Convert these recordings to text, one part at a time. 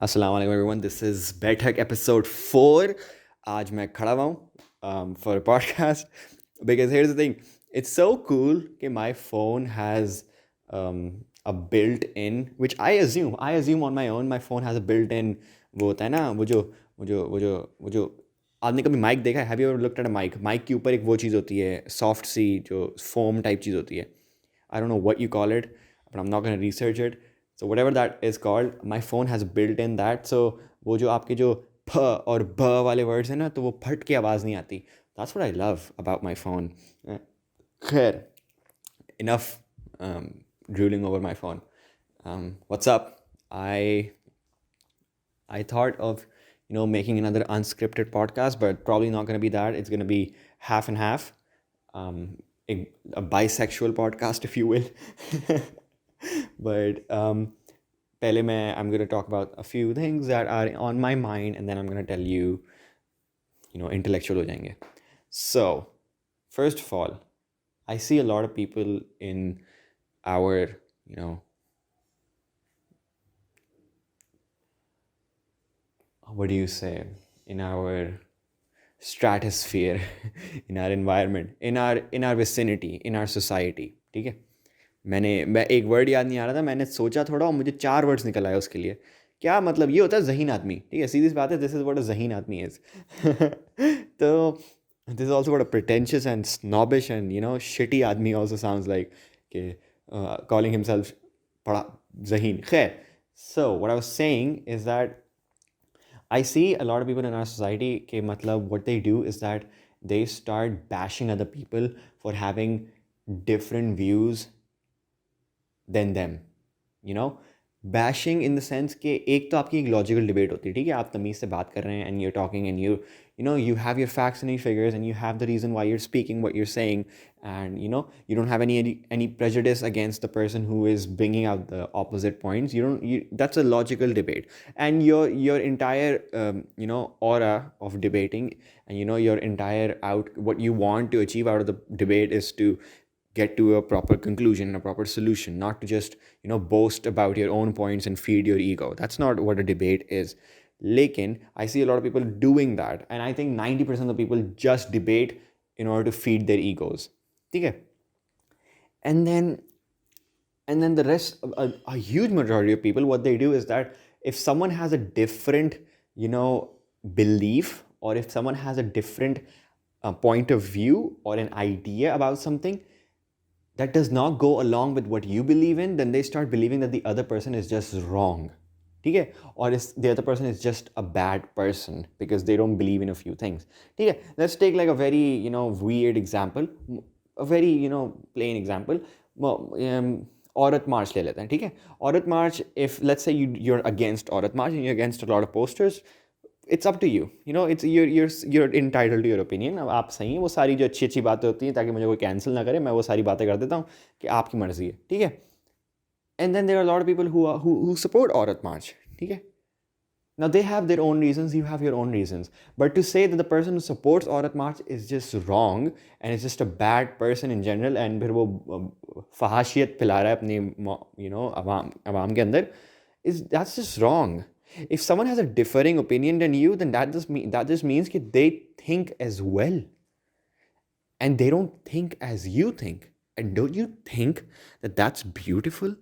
Assalamu alaikum everyone. This is Baithak episode 4. आज मैं खड़ा हुआ हूँ for a podcast because here's the thing. It's so cool that my phone has a built-in, which I assume on my own, my phone has a built-in वो होता है ना वो जो आपने कभी माइक देखा है? Have you ever looked at a mic? Mic के ऊपर एक वो चीज़ होती है, सॉफ्ट सी जो फोम टाइप चीज़ होती है. I don't know what you call it, but I'm not going to research it. So whatever that is called, my phone has built in that. So वो जो आपके जो फ और ब वाले वर्ड्स हैं ना, तो वो फट के आवाज़ नहीं आती. That's what I love about my phone. खैर, enough drooling over my phone. What's up? I thought of making another unscripted podcast, but probably not going to be that. It's going to be half and half, a bisexual podcast, if you will. But I'm going to talk about a few things that are on my mind, and then I'm going to tell you, intellectual ho jayenge. So, first of all, I see a lot of people in our, what do you say, in our stratosphere, in our environment, in our vicinity, in our society. ठीक है, मैं एक word याद नहीं आ रहा था, मैंने सोचा थोड़ा और मुझे 4 वर्ड्स निकल आए उसके लिए. क्या मतलब? ये होता है ज़हीन आदमी. ठीक है, सीधी सी बात है, दिस इज़ व्हाट अ ज़हीन आदमी इज़. तो this is also what a pretentious and snobbish and shitty आदमी ऑल्सो साउंड्स लाइक कि कॉलिंग हिमसेल्फ बड़ा ज़हीन. खैर, so what I was saying is that I see a lot of people in our society ke matlab what they do is that they start bashing other people for having different views than them. Bashing in the sense कि एक तो आपकी एक logical debate होती है. ठीक है, आप तमीज़ से बात कर रहे हैं and you're talking and you have your facts and your figures and you have the reason why you're speaking what you're saying, and you don't have any prejudice against the person who is bringing out the opposite points. That's a logical debate, and your entire aura of debating, and your entire what you want to achieve out of the debate is to get to a proper conclusion and a proper solution, not to just boast about your own points and feed your ego. That's not what a debate is. Lekin, I see a lot of people doing that, and I think 90% of the people just debate in order to feed their egos. Okay? And then the rest, a huge majority of people, what they do is that if someone has a different belief, or if someone has a different point of view or an idea about something that does not go along with what you believe in, then they start believing that the other person is just wrong. Okay? Or the other person is just a bad person because they don't believe in a few things. Okay? Let's take like a very weird example, a very plain example. औरत मार्च ले लेते हैं. ठीक है, औरत मार्च, if let's say you're against औरत मार्च and you're against a lot of posters, it's up to you. It's you're entitled to your opinion. अब आप सही हैं, वो सारी जो अच्छी अच्छी बातें होती हैं ताकि मुझे कोई कैंसिल ना करे, मैं वो सारी बातें कर देता हूँ कि आपकी मर्जी है. ठीक है. And then there are a lot of people who support औरत मार्च. ठीक है. Now they have their own reasons, you have your own reasons. But to say that the person who supports Aurat March is just wrong and is just a bad person in general, and फिर वो फहाशियत फैला रहा है अपनी अवाम के अंदर, that's just wrong. If someone has a differing opinion than you, then that just means that they think as well. And they don't think as you think. And don't you think that that's beautiful?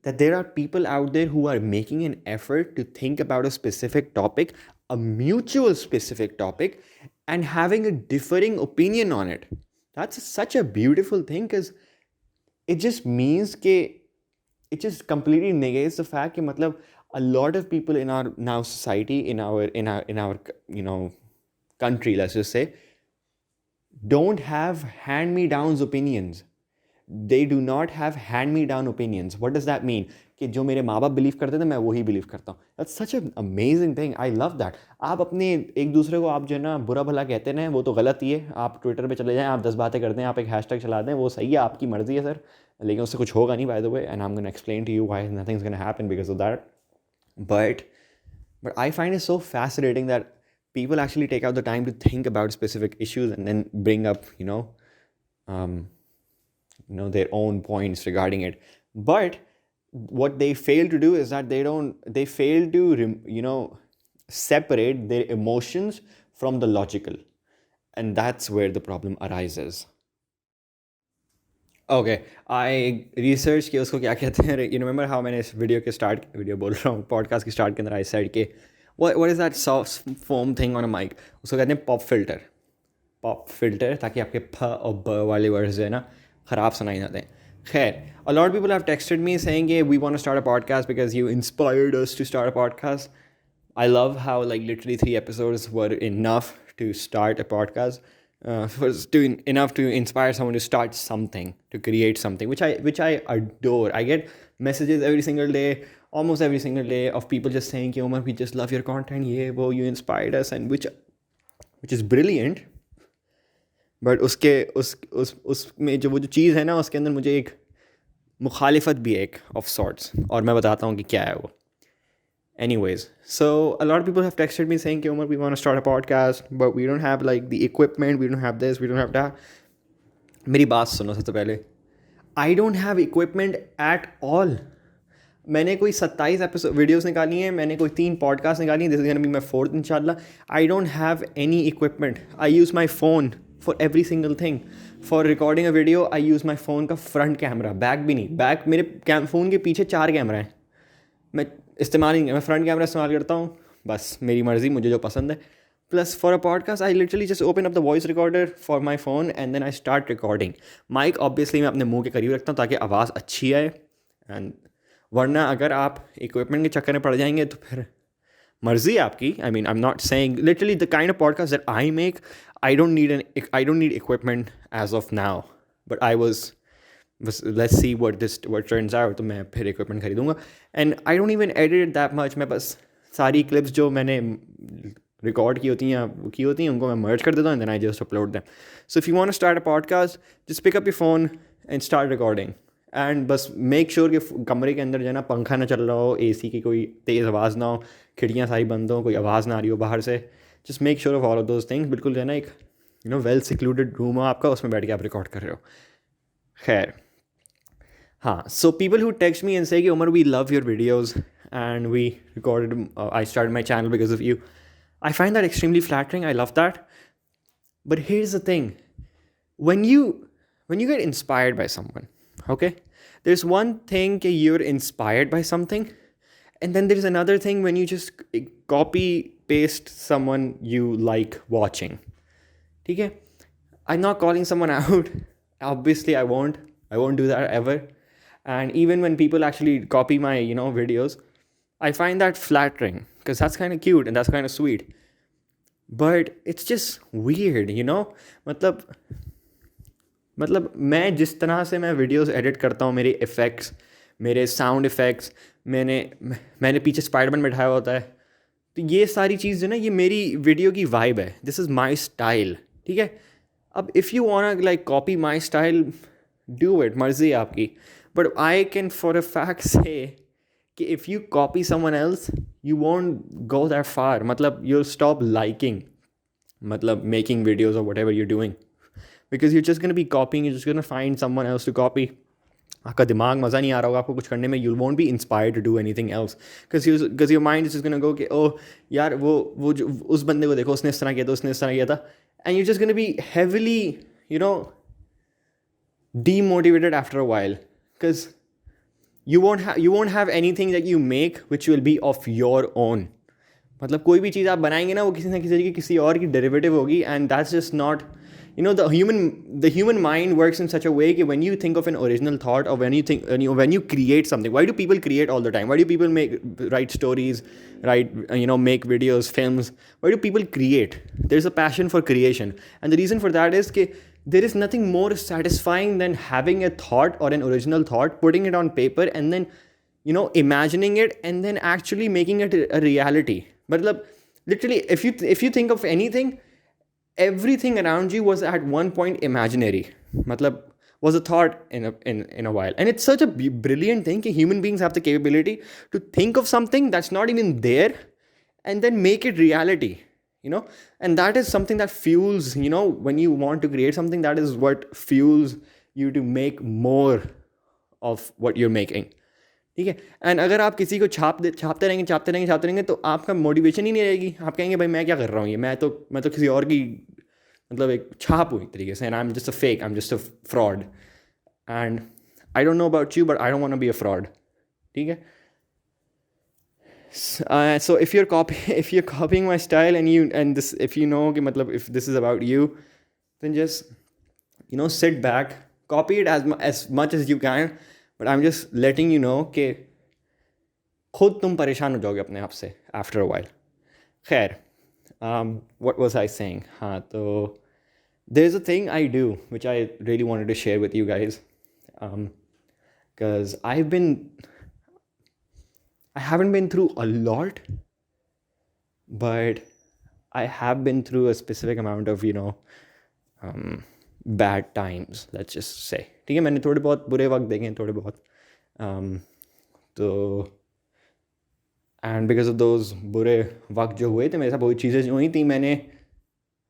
That there are people out there who are making an effort to think about a specific topic, a mutual specific topic, and having a differing opinion on it. That's such a beautiful thing, because it just means that it just completely negates the fact that a lot of people in our now society, in our country, let's just say, don't have hand-me-downs opinions. They do not have hand-me-down opinions. What does that mean? कि जो मेरे माँ बाप believe करते थे मैं वही believe करता हूँ. That's such an amazing thing. I love that. आप अपने एक दूसरे को आप जो है ना बुरा भला कहते हैं, वो तो गलत ही है. आप ट्विटर पे चले जाएं, आप 10 बातें करते हैं, आप एक हैशटैग चला दें, वो सही है, आपकी मर्जी है सर, लेकिन उससे कुछ होगा नहीं, by the way, and I'm going to explain to you why nothing's going to happen because of that. But I find it so fascinating that people actually take out the time to think about specific issues and then bring up their own points regarding it. But what they fail to do is that they fail to separate their emotions from the logical, and that's where the problem arises. Okay I research किया उसको क्या कहते हैं. You remember how मैंने इस video बोल रहा हूँ पॉडकास्ट की स्टार्ट के अंदर आई साइड के what is that soft foam thing on a mic, उसको कहते हैं पॉप फिल्टर, ताकि आपके फ और ब वाले वर्ड्स जो है ना ख़राब सुनाई ना दें. खैर, a lot of people have texted me saying, hey, we want to start a podcast because you inspired us to start a podcast. I love how like literally 3 episodes were enough to start a podcast. Enough to inspire someone to start something, to create something, which I adore. I get messages almost every single day, of people just saying, Umer, we just love your content. Yeah, well, you inspired us, and which is brilliant. But उसमें जो चीज़ है ना, उसके अंदर मुझे एक मुखालिफत भी है एक ऑफ सॉर्ट्स, और मैं बताता हूँ कि क्या है वो. Anyways, so a lot of people have texted me saying, Umar, we want to start a podcast, but we don't have like the equipment, we don't have this, we don't have that. मेरी बात सुनो सबसे पहले. I don't have equipment at all. मैंने कोई 27 videos निकाली हैं, मैंने कोई 3 पॉडकास्ट निकाली हैं, this is gonna be my 4th इंशाल्लाह. I don't have any equipment. I use my phone for every single thing. For recording a video I use my phone का फ्रंट कैमरा, बैक भी नहीं. Back मेरे phone के पीछे 4 camera हैं, मैं इस्तेमाल ही नहीं, मैं फ्रंट कैमरा इस्तेमाल करता हूँ, बस मेरी मर्ज़ी, मुझे जो पसंद है. Plus for a podcast I literally just open up the voice recorder for my phone and then I start recording. Mic obviously मैं अपने मुँह के करीब रखता हूँ ताकि आवाज़ अच्छी आए, एंड वरना अगर आप इक्विपमेंट के चक्कर में पड़ जाएंगे तो फिर मर्जी आपकी. I mean, I am not saying literally the kind of podcast that I make, I don't need equipment as of now, but I was let's see what turns out. तो मैं फिर इक्विपमेंट खरीदूंगा. And I don't even edit that much. मैं बस सारी clips जो मैंने record की होती हैं उनको मैं मर्ज कर देता हूँ, and then I just upload them. So if you want to start a podcast, just pick up your phone and start recording. And बस मेक श्योर कि कमरे के अंदर जो है ना पंखा ना चल रहा हो, AC की कोई तेज़ आवाज़ ना हो, खिड़कियाँ सारी बंद हो, कोई आवाज़ ना आ रही हो बाहर से. Just make sure of all of those things. बिल्कुल जो है ना एक वेल सिक्लूडेड रूम हो आपका, उसमें बैठ के आप रिकॉर्ड कर रहे हो. खैर, हाँ, so people who text me and say कि Umar, we love your videos and we recorded, I start my channel because of you. I find that extremely flattering. I love that. But here is the thing, when you get inspired by someone, okay, there's one thing you're inspired by something, and then there's another thing when you just copy paste someone you like watching. Okay, I'm not calling someone out. Obviously I won't do that ever. And even when people actually copy my videos, I find that flattering because that's kind of cute and that's kind of sweet, but it's just weird. मतलब मैं जिस तरह से मैं videos edit करता हूँ, मेरे effects, मेरे साउंड इफ़ेक्ट्स, मैंने पीछे स्पाइडरमैन बैठाया होता है, तो ये सारी चीज़ जो ना, ये मेरी वीडियो की वाइब है. This is my style. ठीक है, अब if you want like copy my style, do it, मर्जी आपकी. But I can for a fact से कि if you copy someone else, you won't go that far. मतलब यू स्टॉप लाइकिंग, मतलब making videos और what ever you doing, because you're just going to be copying, you're just going to find someone else to copy. आपका दिमाग मज़ा नहीं आ रहा होगा आपको कुछ करने में. You won't be inspired to do anything else because your mind is just going to go कि oh यार वो जो उस बंदे को देखो, उसने इस तरह किया था, उसने इस तरह किया था, and you're just going to be heavily demotivated after a while because you won't have anything that you make which will be of your own. मतलब कोई भी चीज़ आप बनाएंगे ना, वो किसी न किसी तरीके किसी और की डेरिवेटिव होगी, and that's just not. The human mind works in such a way that when you think of an original thought, or when you create something, why do people create all the time? Why do people write stories, make videos, films? Why do people create? There's a passion for creation, and the reason for that is that there is nothing more satisfying than having a thought or an original thought, putting it on paper, and then imagining it, and then actually making it a reality. But literally, if you think of anything, everything around you was at one point imaginary. Was a thought in a while. And it's such a brilliant thing that human beings have the capability to think of something that's not even there and then make it reality. And that is something that fuels, when you want to create something, that is what fuels you to make more of what you're making. ठीक है। And अगर आप किसी को छापते रहेंगे तो आपका मोटिवेशन ही नहीं रहेगी। आप कहेंगे भाई मैं क्या कर रहा हूँ, ये मैं तो किसी और की मतलब एक छाप हूँ एक तरीके से, and I am just a fake, I am just a fraud, and I don't know about you but I don't want to be a fraud. ठीक है। So if you're copy if you're copying my style, and this, if you know कि मतलब if this is about you, then just sit back, copy it as much as you can, but I'm just letting you know कि खुद तुम परेशान हो जाओगे अपने आप से आफ्टर अ वाइल। खैर, what was I saying? हाँ, तो there's a thing I do which I really wanted to share with you guys, because I haven't been through a lot, but I have been through a specific amount of bad times, let's just say। ठीक है, मैंने थोड़े बहुत बुरे वक्त देखे हैं, थोड़े बहुत, तो एंड बिकॉज ऑफ दोज बुरे वक्त जो हुए थे मेरे साथ, वही चीज़ें जो हुई थी, मैंने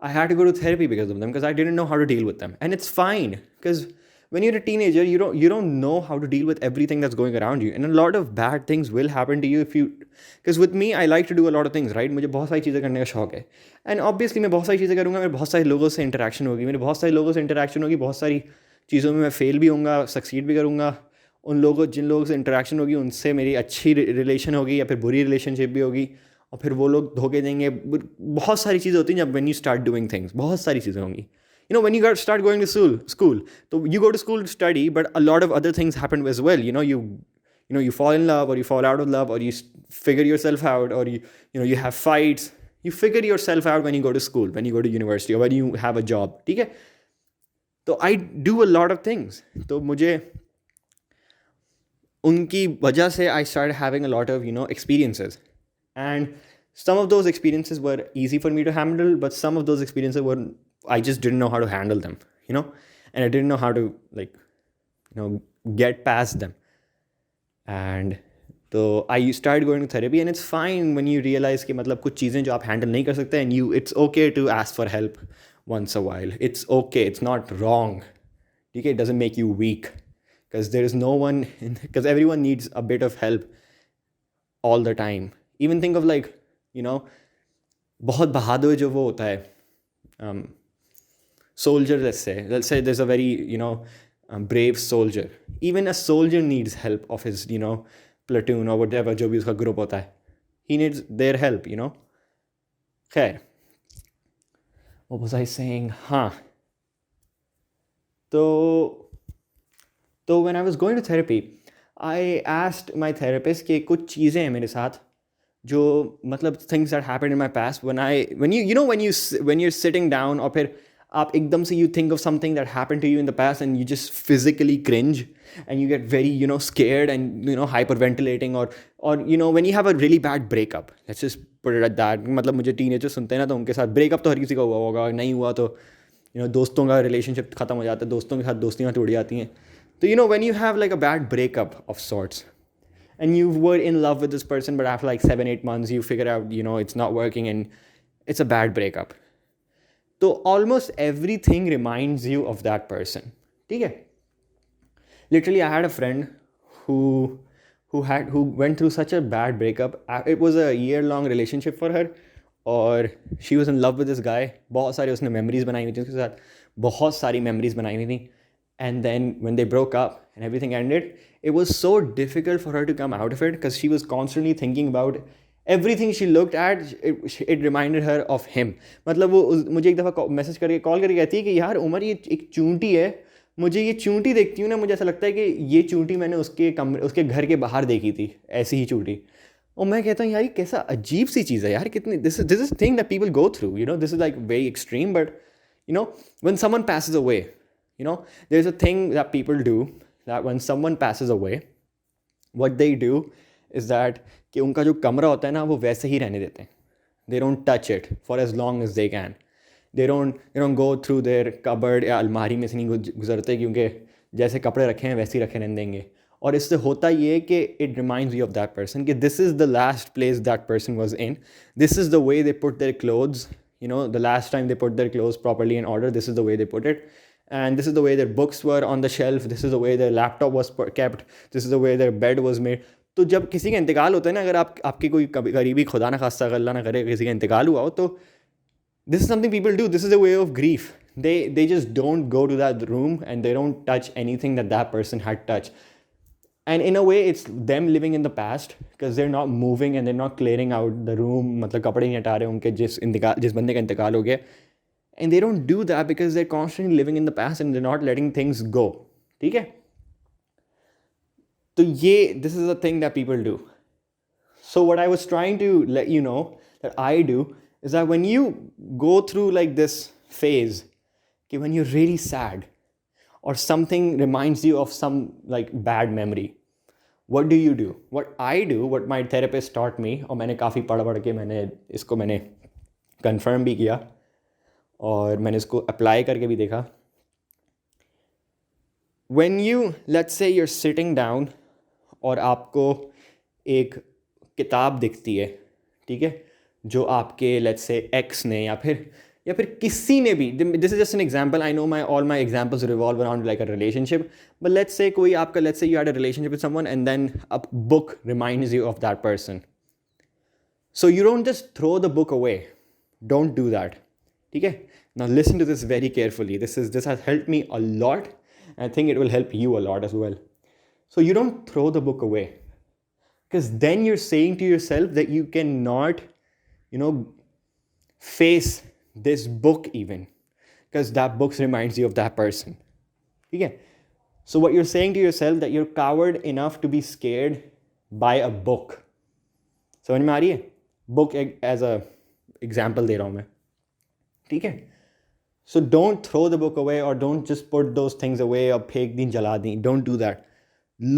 I had to go to therapy because of them, because I didn't know how to deal with them. And it's fine, because when you're a teenager, you don't know how to deal with everything that's going around you, and a lot of bad things will happen to you if you, because with me I like to do a lot of things, right? मुझे बहुत सारी चीज़ें करने का शौक है, and obviously मैं बहुत सारी चीज़ें करूँगा, मेरे बहुत सारे लोगों से इंटरेक्शन होगी, मेरे बहुत सारे लोगों से इंटरेक्शन होगी, बहुत सारी चीज़ों में मैं फेल भी होऊंगा, सक्सीड भी करूँगा। जिन लोगों से इंटरेक्शन होगी उनसे मेरी अच्छी रिलेशन होगी या फिर बुरी रिलेशनशिप भी होगी, और फिर वो लोग धोखे देंगे। बहुत सारी चीज़ें होती हैं जब when you start doing things, बहुत सारी चीज़ें होंगी। When you start going to school, तो you go to school to study, but a lot of other things happen as well. You fall in love, or you fall out of love, or you figure yourself out, or you have fights. You figure yourself out when you go to school, when you go to university, or when you have a job। ठीक है, तो I do a lot of things. तो मुझे उनकी वजह से I start having a lot of experiences, and some of those experiences were easy for me to handle, but some of those experiences were, I just didn't know how to handle them, and I didn't know how to get past them. And so I started going to therapy, and it's fine when you realize कि मतलब कुछ चीज़ें जो आप handle नहीं कर सकते, and it's okay to ask for help once a while. It's okay, it's not wrong. Okay, it doesn't make you weak, because there is no one, because everyone needs a bit of help all the time. Even think of बहुत बहादुर जो वो होता है, soldier, let's say there's a very brave soldier. Even a soldier needs help of his platoon or whatever जो भी उसका group होता है, he needs their help। खैर, what was I saying? हाँ, तो when I was going to therapy, I asked my therapist कि कुछ चीज़ें हैं मेरे साथ जो मतलब things that happened in my past, when you're sitting down, और फिर आप एकदम से you think of something that happened to you in the past, and you just physically cringe, and you get very scared and hyperventilating, or when you have a really bad breakup, let's just put it at that। मतलब मुझे teenager सुनते हैं ना, तो उनके साथ breakup तो हर किसी का हुआ होगा, नहीं हुआ तो दोस्तों का रिलेशनशिप ख़त्म हो जाता है, दोस्तों के साथ दोस्तियाँ टूट जाती हैं। तो when you have like a bad breakup of sorts, and you were in love with this person, but after like 7-8 months you figure out it's not working, and it's a bad breakup, so almost everything reminds you of that person। ठीक है, literally I had a friend who went through such a bad breakup। It was a year-long relationship for her, और she was in love with this guy। बहुत सारी उसने memories बनाई हुई थी उसके साथ, बहुत सारी memories बनाई हुई थी। And then when they broke up and everything ended, it was so difficult for her to come out of it, because she was constantly thinking about everything she looked at, it reminded her of him। मतलब वो मुझे एक दफ़ा message करके call करके कहती है कि यार उमर, ये एक चूंटी है, मुझे ये चूंटी देखती हूँ ना, मुझे ऐसा लगता है कि ये चूंटी मैंने उसके घर के बाहर देखी थी, ऐसी ही चूंटी। और मैं कहता हूँ यार ये कैसा अजीब सी चीज़ है यार, कितनी this is thing that people go through, this is like very extreme, but when someone passes away, there's a thing that people do, that when someone passes away, what they do is that कि उनका जो कमरा होता है ना, वो वैसे ही रहने देते हैं। they don't touch it for as long as they can। they don't go through their cupboard या अलमारी में से नहीं गुजरते, क्योंकि जैसे कपड़े रखे हैं वैसे ही रखे रहने देंगे। और इससे होता ये है कि it reminds you of that person, कि this is the last place that person was in, this is the way they put their clothes, the last time they put their clothes properly in order, this is the way they put it, and this is the way their books were on the shelf, this is the way their laptop was kept, this is the way their bed was made. तो जब किसी का इंतकाल होता है ना, अगर आपकी कोई करीबी, खुदा ना खास्ता अल्लाह ना करे किसी का इंतकाल हुआ हो, तो this is something people do. This is a way of grief. They just don't go to that room and they don't touch anything that person had touched. And in a way, it's them living in the past because they're not moving and they're not clearing out the room. मतलब कपड़े नहीं हटा रहे उनके जिस बंदे का इंतकाल हो गया. And they don't do that because they're constantly living in the past and they're not letting things go. ठीक है? तो this is the thing that people do. So what I was trying to let you know that I do is that when you go through like this phase, okay, when you're really sad or something reminds you of some like bad memory, what do? What I do, what my therapist taught me, और मैंने काफ़ी पढ़ के मैंने confirm भी किया और मैंने इसको apply करके भी देखा. When you, let's say you're sitting down और आपको एक किताब दिखती है, ठीक है, जो आपके लेट्स से एक्स ने या फिर किसी ने भी, this is just an example, I know all my examples revolve around like a relationship, but let's say कोई आपका, let's say you had a relationship with someone and then a book reminds you of that person. So you don't just throw the book away, don't do that, ठीक है. Now listen to this very carefully, this has helped me a lot, I think it will help you a lot as well. So you don't throw the book away, because then you're saying to yourself that you cannot, face this book even, because that book reminds you of that person. Okay? So what you're saying to yourself that you're coward enough to be scared by a book. समझ में आ रही है? Book as a example दे रहा हूँ मैं. ठीक है? So don't throw the book away or don't just put those things away or फेंक दी, जला दी. Don't do that.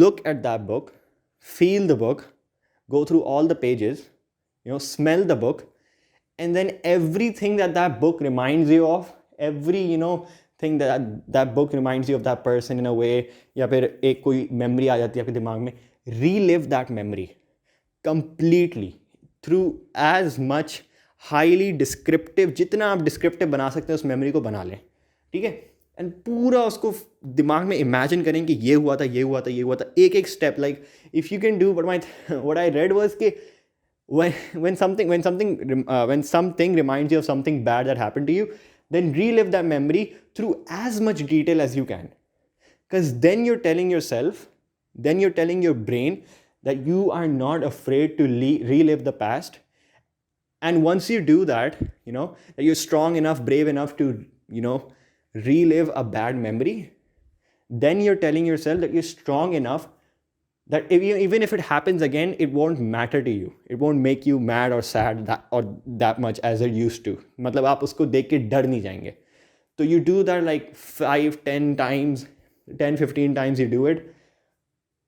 Look at that book. Feel the book, go through all the pages, smell the book, and then everything that book reminds you of, every, thing that book reminds you of that person in a way, या फिर एक कोई memory आ जाती है आपके दिमाग में, relive that memory completely through as much highly descriptive, जितना आप descriptive बना सकते हैं उस memory को बना लें, ठीक है. एंड पूरा उसको दिमाग में इमेजिन करें कि ये हुआ था, एक step. Like if you can do what I read was कि when something reminds you of something bad that happened to you, then relive that memory through as much detail as you can, because then you're telling your brain that you are not afraid to relive the past. And once you do that, that you're strong enough, brave enough to relive a bad memory, then you're telling yourself that you're strong enough that even if it happens again, it won't matter to you. It won't make you mad or sad that much as it used to. मतलब आप उसको देख के डर नहीं जाएंगे. So you do that like 5, 10 times, 10, 15 times you do it,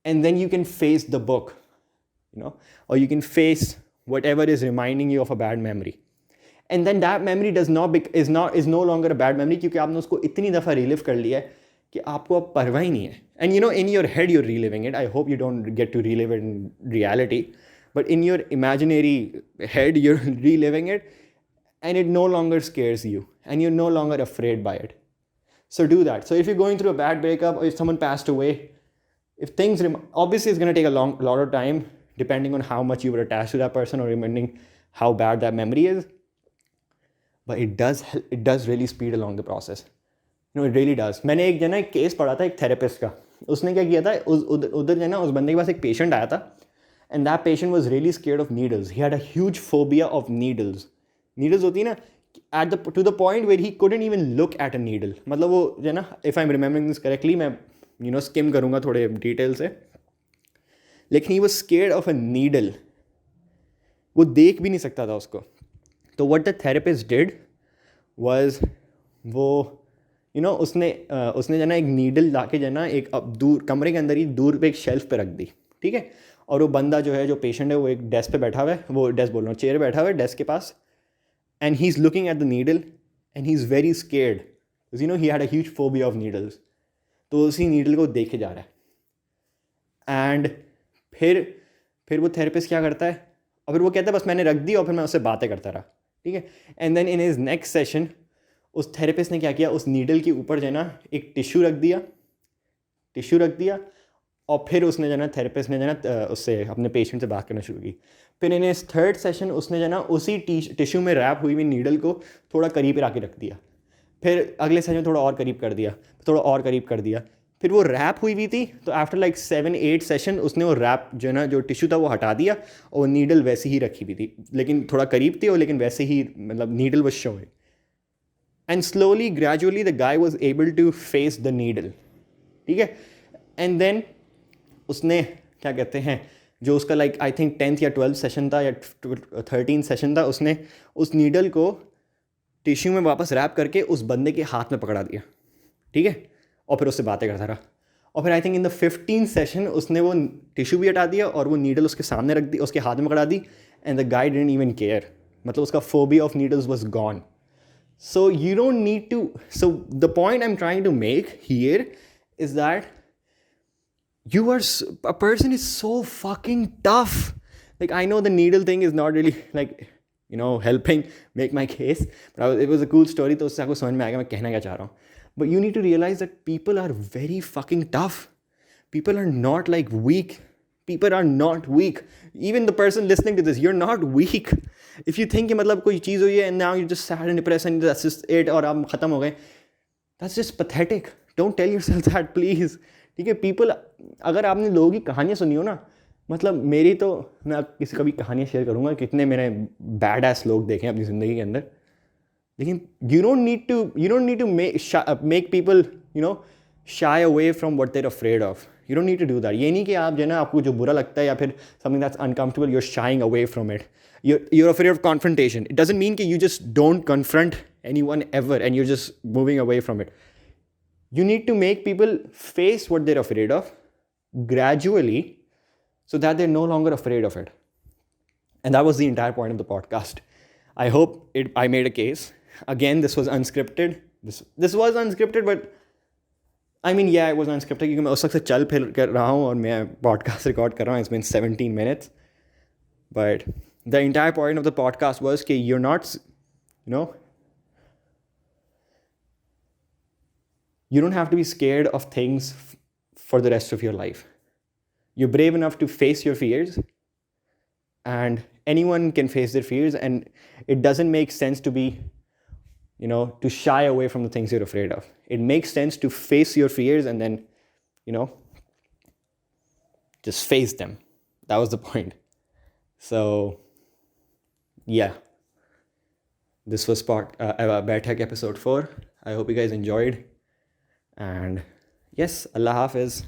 and then you can face the book, or you can face whatever is reminding you of a bad memory. And then that memory is no longer a bad memory, क्योंकि आपने उसको इतनी दफ़ा relive कर लिया है कि आपको अब परवाह ही नहीं है. And in your head you're reliving it. I hope you don't get to relive it in reality, but in your imaginary head you're reliving it, and it no longer scares you, and you're no longer afraid by it. So do that. So if you're going through a bad breakup, or if someone passed away, if things obviously it's going to take a lot of time, depending on how much you were attached to that person, or remembering how bad that memory is. But it does really speed along the process. It really does. मैंने एक case पढ़ा था एक therapist का. उसने क्या किया था, उधर उस बंदे के पास एक पेशेंट आया था, and that patient was really scared of needles. He had a huge phobia of needles. Needles होती है ना, to the point where he couldn't even look at a needle. मतलब वो if I'm remembering this correctly, मैं skim करूँगा थोड़े detail से, लेकिन he was scared of a needle. वो देख भी नहीं सकता था उसको. तो what the therapist did was उसने एक नीडल लाके एक दूर कमरे के अंदर ही दूर पे एक शेल्फ पे रख दी, ठीक है. और वो बंदा जो पेशेंट है, वो एक डेस्क पे बैठा हुआ है, वो डेस्क बोल रहा हूँ, चेयर बैठा हुआ है डेस्क के पास, and he is looking at the needle and he is very scared, he had a huge phobia of needles. तो उसी नीडल को देखे जा रहा है. एंड फिर वो थेरेपिस्ट क्या करता है, और फिर वो कहता है बस मैंने रख दी, और फिर मैं उससे बातें करता रहा, ठीक है. And then in his next session उस थेरेपिस्ट ने क्या किया, उस नीडल के ऊपर जो है ना एक टिश्यू रख दिया और फिर उसने जो है ना थेरेपिस्ट ने जो है ना उससे अपने पेशेंट से बात करना शुरू की. फिर इन इस थर्ड सेशन उसने जो है ना उसी टिश्यू में रैप हुई हुई नीडल को थोड़ा करीब ला के रख दिया. फिर अगले सेशन थोड़ा और करीब कर दिया. फिर वो रैप हुई हुई थी, तो आफ्टर लाइक 7-8 सेशन उसने वो रैप जो है ना जो टिश्यू था वो हटा दिया और नीडल वैसी ही रखी हुई थी, लेकिन थोड़ा करीब थी और लेकिन वैसे ही मतलब needle was showing. And slowly gradually the guy was able to face the needle. ठीक है. एंड देन उसने क्या कहते हैं जो उसका लाइक आई थिंक 10th या 12th सेशन था या 13th सेशन था, उसने उस नीडल को टिश्यू में वापस रैप करके उस बंदे के हाथ में पकड़ा दिया. ठीक है. और फिर उससे बातें करता रहा. और फिर I think in the 15th session उसने वो टिश्यू भी हटा दिया और वो नीडल उसके सामने रख दी, उसके हाथ में पकड़ा दी. And the guy didn't even care. मतलब उसका phobia of needles was gone. So you don't need to. So the point I am trying to make here is that a person is so fucking tough. Like, I know the needle thing is not really like, helping make my case, but it was a cool story, तो उससे आपको समझ में आएगा मैं कहना क्या चाह रहा हूँ. But you need to realize that people are very fucking tough. People are not like weak. People are not weak. Even the person listening to this, you're not weak. If you think कि मतलब कोई चीज़ हुई है and now you're just sad and depressed and that's just it और आप ख़त्म हो गए, that's just pathetic. Don't tell yourself that, please. ठीक है. पीपल, अगर आपने लोगों की कहानियाँ सुनी हो ना, मतलब मेरी तो, मैं किसी कभी कहानियाँ शेयर करूँगा कितने मैंने बैड एस लोग देखे हैं अपनी ज़िंदगी के अंदर, लेकिन you don't need to make people shy away from what they're afraid of. You don't need to do that. ये नहीं कि आप जो है ना आपको जो बुरा लगता है या फिर something that's uncomfortable, you're shying away from it. You're afraid of confrontation. It doesn't mean that you just don't confront anyone ever and you're just moving away from it. You need to make people face what they're afraid of gradually so that they're no longer afraid of it. And that was the entire point of the podcast. I hope I made a case. Again, this was unscripted. This was unscripted, but I mean, yeah, it was unscripted क्योंकि मैं उस वक्त से चल फिर कर रहा हूँ और मैं podcast record कर रहा हूँ. It's been 17 minutes. But the entire point of the podcast was कि you're not, you don't have to be scared of things for the rest of your life. You're brave enough to face your fears, and anyone can face their fears, and it doesn't make sense to be, to shy away from the things you're afraid of. It makes sense to face your fears and then, just face them. That was the point. So, yeah. This was Baithak episode 4. I hope you guys enjoyed. And yes, Allah Hafiz.